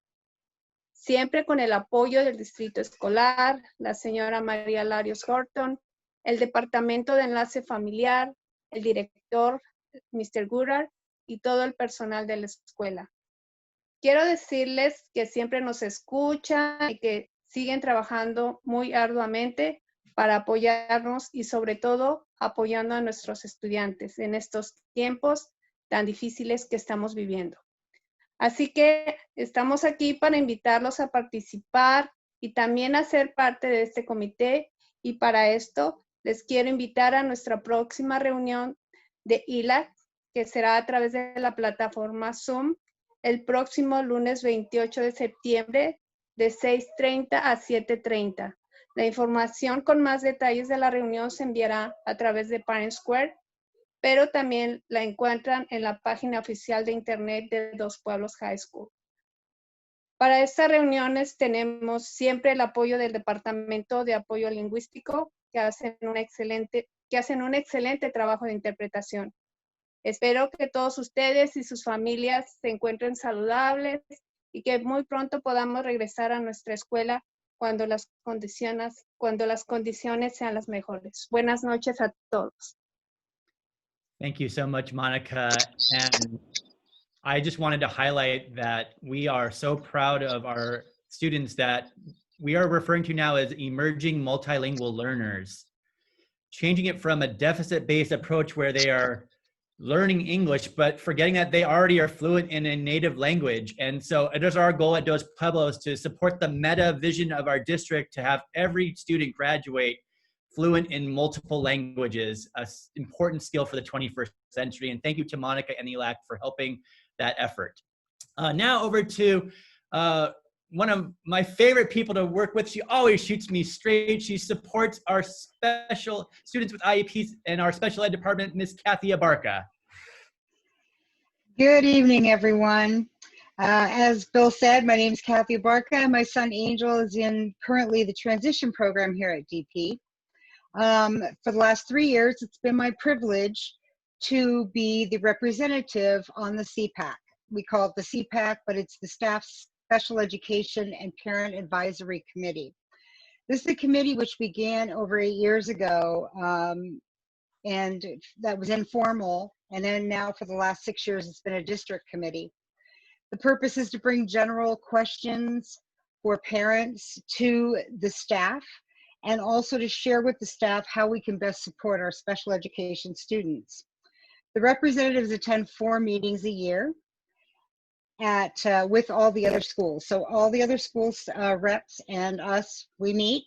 Siempre con el apoyo del distrito escolar, la señora María Larios Horton, el departamento de enlace familiar, el director, Mr. Goodard, y todo el personal de la escuela. Quiero decirles que siempre nos escuchan y que siguen trabajando muy arduamente para apoyarnos y sobre todo apoyando a nuestros estudiantes en estos tiempos tan difíciles que estamos viviendo. Así que estamos aquí para invitarlos a participar y también a ser parte de este comité, y para esto les quiero invitar a nuestra próxima reunión de ILAC, que será a través de la plataforma Zoom el próximo lunes 28 de septiembre de 6:30 a 7:30. La información con más detalles de la reunión se enviará a través de Parent Square, pero también la encuentran en la página oficial de internet de Dos Pueblos High School. Para estas reuniones tenemos siempre el apoyo del Departamento de Apoyo Lingüístico, que hacen un excelente trabajo de interpretación. Espero que todos ustedes y sus familias se encuentren saludables y que muy pronto podamos regresar a nuestra escuela cuando las condiciones sean las mejores. Buenas noches a todos. Thank you so much, Monica. And I just wanted to highlight that we are so proud of our students that we are referring to now as emerging multilingual learners, changing it from a deficit-based approach where they are learning English, but forgetting that they already are fluent in a native language. And so it is our goal at Dos Pueblos to support the meta vision of our district to have every student graduate fluent in multiple languages, an important skill for the 21st century. And thank you to Monica and ELAC for helping that effort. Now over to one of my favorite people to work with. She always shoots me straight. She supports our special students with IEPs in our special ed department, Miss Kathia Barca. Good evening, everyone. As Bill said, my name is Kathia Barca. My son Angel is in currently the transition program here at DP. For the last 3 years, it's been my privilege to be the representative on the CPAC. We call it the CPAC, but it's the Staff Special Education and Parent Advisory Committee. This is a committee which began over 8 years ago, and that was informal, and then now for the last 6 years, it's been a district committee. The purpose is to bring general questions for parents to the staff, and also to share with the staff how we can best support our special education students. The representatives attend 4 meetings a year with all the other schools. So all the other schools reps and us, we meet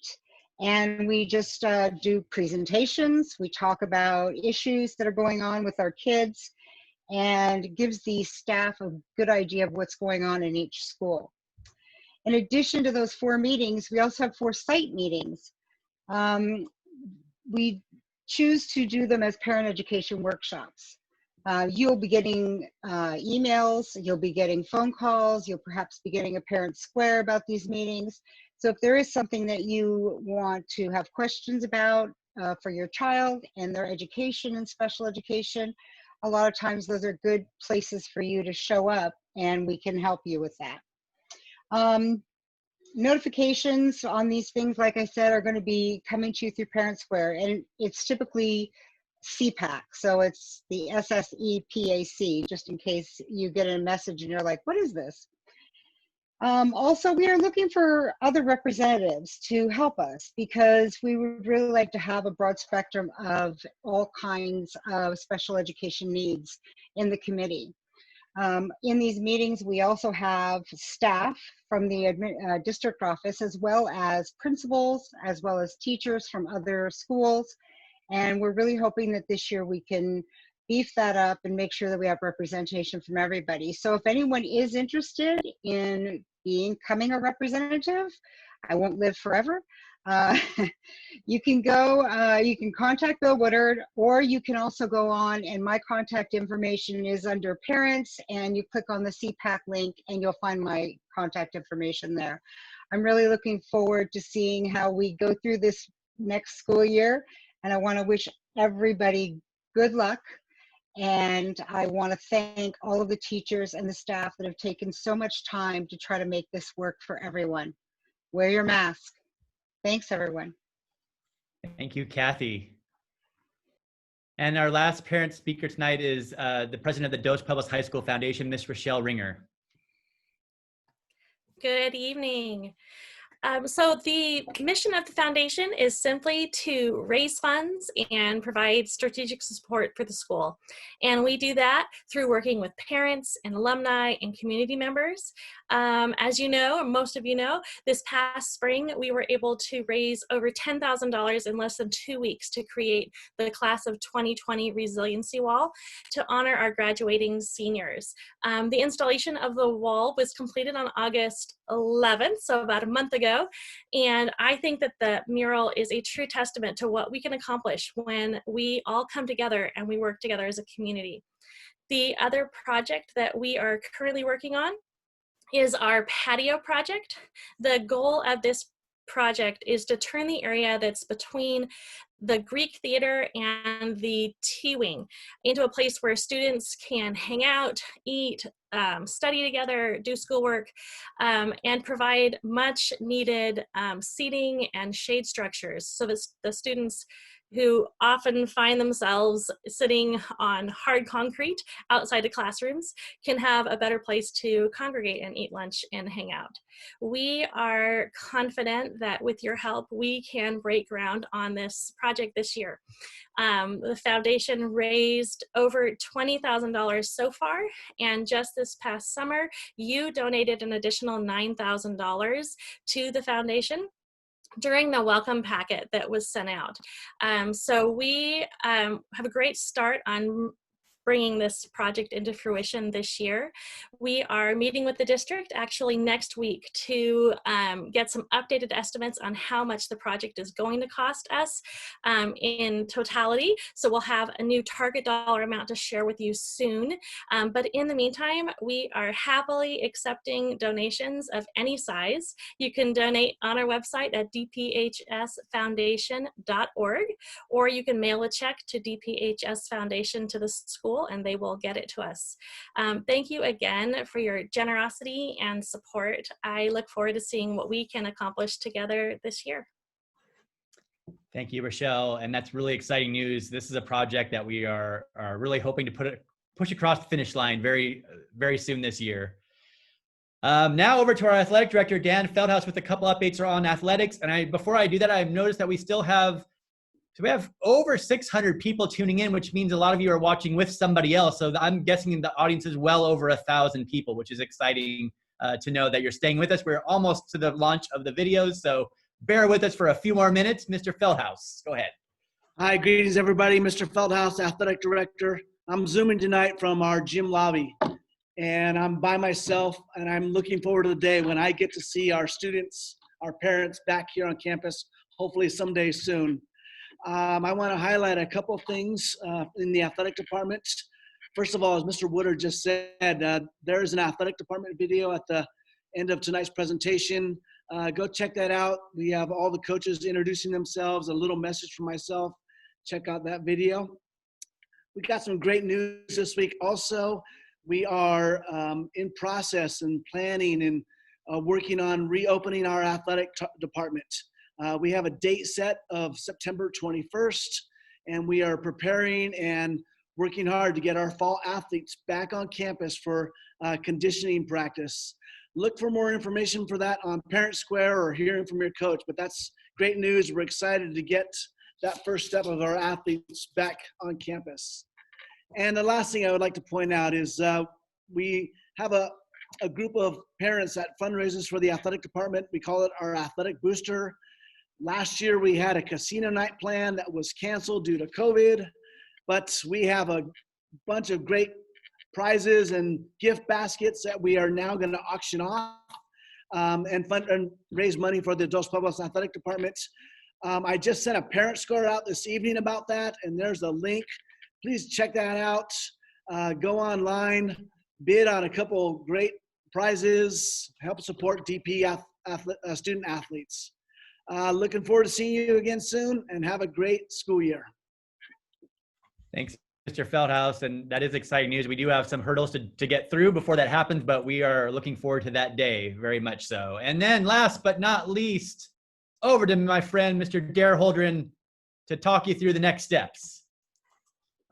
and we just do presentations. We talk about issues that are going on with our kids, and it gives the staff a good idea of what's going on in each school. In addition to those 4 meetings, we also have 4 site meetings. We choose to do them as parent education workshops. You'll be getting emails, you'll be getting phone calls, you'll perhaps be getting a parent square about these meetings. So if there is something that you want to have questions about for your child and their education and special education, a lot of times those are good places for you to show up, and we can help you with that. Notifications on these things, like I said, are going to be coming to you through Parent Square, and it's typically CPAC, so it's the SSEPAC, just in case you get a message and you're like, what is this? Also, we are looking for other representatives to help us, because we would really like to have a broad spectrum of all kinds of special education needs in the committee. In these meetings, we also have staff from the district office, as well as principals, as well as teachers from other schools. And we're really hoping that this year we can beef that up and make sure that we have representation from everybody. So if anyone is interested in becoming a representative, I won't live forever. You can go, you can contact Bill Woodard, or you can also go on, and my contact information is under parents, and you click on the CPAC link and you'll find my contact information there. I'm really looking forward to seeing how we go through this next school year, and I want to wish everybody good luck And I want to thank all of the teachers and the staff that have taken so much time to try to make this work for everyone. Wear your mask. Thanks, everyone. Thank you, Kathy. And our last parent speaker tonight is the president of the Dos Pueblos High School Foundation, Ms. Rochelle Ringer. Good evening. So the mission of the foundation is simply to raise funds and provide strategic support for the school. And we do that through working with parents and alumni and community members. As you know, or most of you know, this past spring, we were able to raise over $10,000 in less than 2 weeks to create the class of 2020 Resiliency Wall to honor our graduating seniors. The installation of the wall was completed on August 11th, so about a month ago. And I think that the mural is a true testament to what we can accomplish when we all come together and we work together as a community. The other project that we are currently working on is our patio project. The goal of this project is to turn the area that's between the Greek theater and the T-wing into a place where students can hang out, eat, study together, do schoolwork, and provide much needed seating and shade structures so that the students who often find themselves sitting on hard concrete outside the classrooms can have a better place to congregate and eat lunch and hang out. We are confident that with your help, we can break ground on this project this year. The foundation raised over $20,000 so far, and just this past summer, you donated an additional $9,000 to the foundation during the welcome packet that was sent out. So we have a great start on bringing this project into fruition this year. We are meeting with the district actually next week to get some updated estimates on how much the project is going to cost us in totality. So we'll have a new target dollar amount to share with you soon. But in the meantime, we are happily accepting donations of any size. You can donate on our website at dphsfoundation.org, or you can mail a check to DPHS Foundation to the school and they will get it to us. Thank you again for your generosity and support. I look forward to seeing what we can accomplish together this year. Thank you, Rochelle. And that's really exciting news. This is a project that we are really hoping to push across the finish line very, very soon this year. Now over to our athletic director, Dan Feldhaus, with a couple updates on athletics. And before I do that, I've noticed that we still have we have over 600 people tuning in, which means a lot of you are watching with somebody else. So I'm guessing the audience is well over 1,000 people, which is exciting to know that you're staying with us. We're almost to the launch of the videos, so bear with us for a few more minutes. Mr. Feldhaus, go ahead. Hi, greetings everybody. Mr. Feldhaus, athletic director. I'm Zooming tonight from our gym lobby, and I'm by myself, and I'm looking forward to the day when I get to see our students, our parents back here on campus, hopefully someday soon. I want to highlight a couple of things in the athletic department. First of all, as Mr. Woodard just said, there is an athletic department video at the end of tonight's presentation. Go check that out. We have all the coaches introducing themselves, a little message from myself. Check out that video. We got some great news this week also. We are in process and planning and working on reopening our athletic department. We have a date set of September 21st, and we are preparing and working hard to get our fall athletes back on campus for conditioning practice. Look for more information for that on Parent Square or hearing from your coach, but that's great news. We're excited to get that first step of our athletes back on campus. And the last thing I would like to point out is we have a group of parents that fundraises for the athletic department. We call it our athletic booster. Last year, we had a casino night plan that was canceled due to COVID, but we have a bunch of great prizes and gift baskets that we are now going to auction off and raise money for the Dos Pueblos Athletic Department. I just sent a parent score out this evening about that, and there's a link. Please check that out. Go online, bid on a couple great prizes, help support DP student athletes. Looking forward to seeing you again soon, and have a great school year. Thanks, Mr. Feldhaus, and that is exciting news. We do have some hurdles to get through before that happens, but we are looking forward to that day, very much so. And then last but not least, over to my friend, Mr. Dare Holdren, to talk you through the next steps.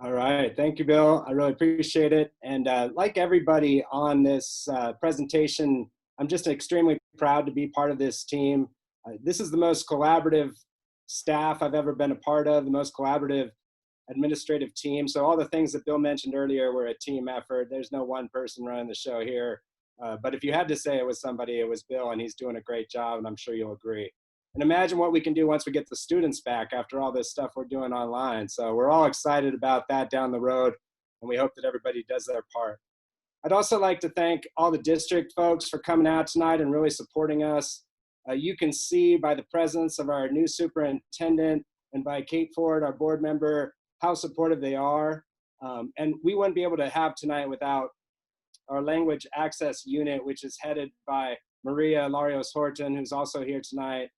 All right, thank you, Bill. I really appreciate it. And like everybody on this presentation, I'm just extremely proud to be part of this team. This is the most collaborative staff I've ever been a part of, the most collaborative administrative team. So all the things that Bill mentioned earlier were a team effort. There's no one person running the show here. But if you had to say it was somebody, it was Bill, and he's doing a great job, and I'm sure you'll agree. And imagine what we can do once we get the students back after all this stuff we're doing online. So we're all excited about that down the road, and we hope that everybody does their part. I'd also like to thank all the district folks for coming out tonight and really supporting us. You can see by the presence of our new superintendent and by Kate Ford, our board member, how supportive they are. And we wouldn't be able to have tonight without our language access unit, which is headed by Maria Larios Horton, who's also here tonight.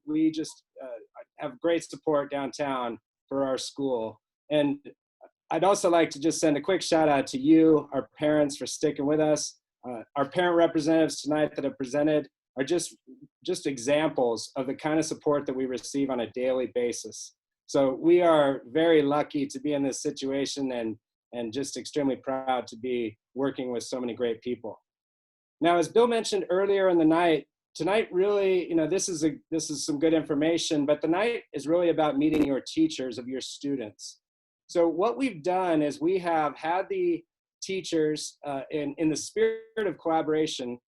We just have great support downtown for our school. And I'd also like to just send a quick shout out to you, our parents, for sticking with us. Our parent representatives tonight that have presented are just examples of the kind of support that we receive on a daily basis. So we are very lucky to be in this situation and just extremely proud to be working with so many great people. Now, as Bill mentioned earlier in the night, tonight really, this is some good information, but the night is really about meeting your teachers of your students. So what we've done is we have had the teachers in the spirit of collaboration,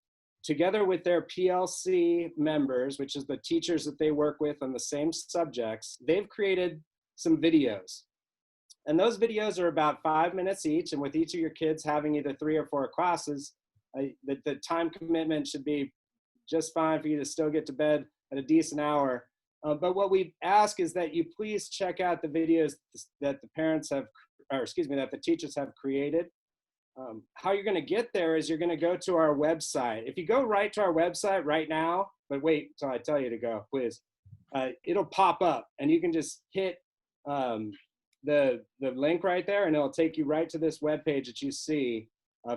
together with their PLC members, which is the teachers that they work with on the same subjects, they've created some videos. And those videos are about 5 minutes each, and with each of your kids having either 3 or 4 classes, the time commitment should be just fine for you to still get to bed at a decent hour. But what we ask is that you please check out the videos that the parents have, that the teachers have created. How you're going to get there is you're going to go to our website. If you go right to our website right now, but wait until I tell you to go, please, it'll pop up and you can just hit the link right there and it'll take you right to this webpage that you see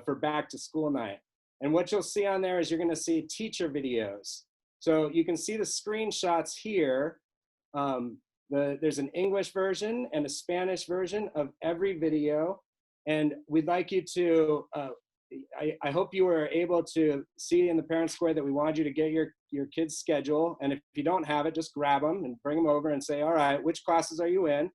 for back to school night. And what you'll see on there is you're going to see teacher videos. So you can see the screenshots here. There's an English version and a Spanish version of every video. And we'd like you to, I hope you were able to see in the parent square that we wanted you to get your kids' schedule. And if you don't have it, just grab them and bring them over and say, all right, which classes are you in?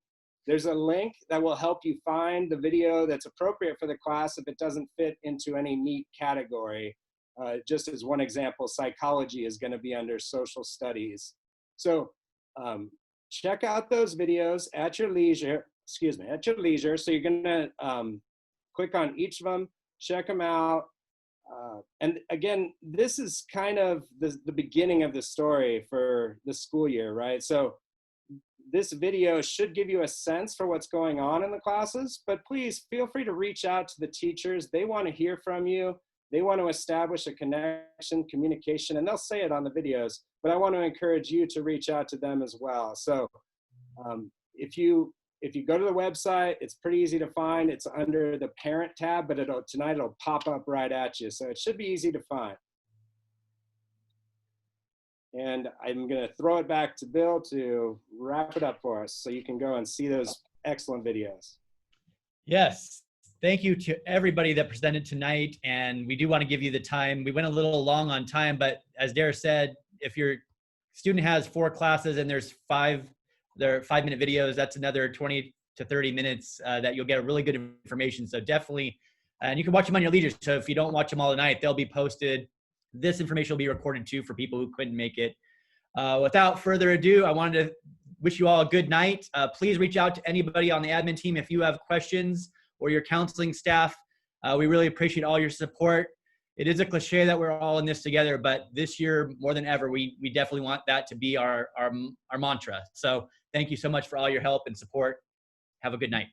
There's a link that will help you find the video that's appropriate for the class if it doesn't fit into any neat category. Just as one example, psychology is going to be under social studies. So check out those videos at your leisure. At your leisure. So you're gonna click on each of them, check them out. And again, this is kind of the beginning of the story for the school year, right? So this video should give you a sense for what's going on in the classes, but please feel free to reach out to the teachers. They want to hear from you. They want to establish a connection, communication, and they'll say it on the videos, but I want to encourage you to reach out to them as well. So if you go to the website, it's pretty easy to find. It's under the parent tab, but tonight it'll pop up right at you. So it should be easy to find. And I'm going to throw it back to Bill to wrap it up for us so you can go and see those excellent videos. Yes. Thank you to everybody that presented tonight. And we do want to give you the time. We went a little long on time, but as Dare said, if your student has 4 classes and there's 5-minute videos, that's another 20 to 30 minutes that you'll get really good information. So definitely, and you can watch them on your leisure. So if you don't watch them all tonight, they'll be posted. This information will be recorded too for people who couldn't make it. Without further ado, I wanted to wish you all a good night. Please reach out to anybody on the admin team if you have questions or your counseling staff. We really appreciate all your support. It is a cliche that we're all in this together, but this year more than ever, we definitely want that to be our mantra. So thank you so much for all your help and support. Have a good night.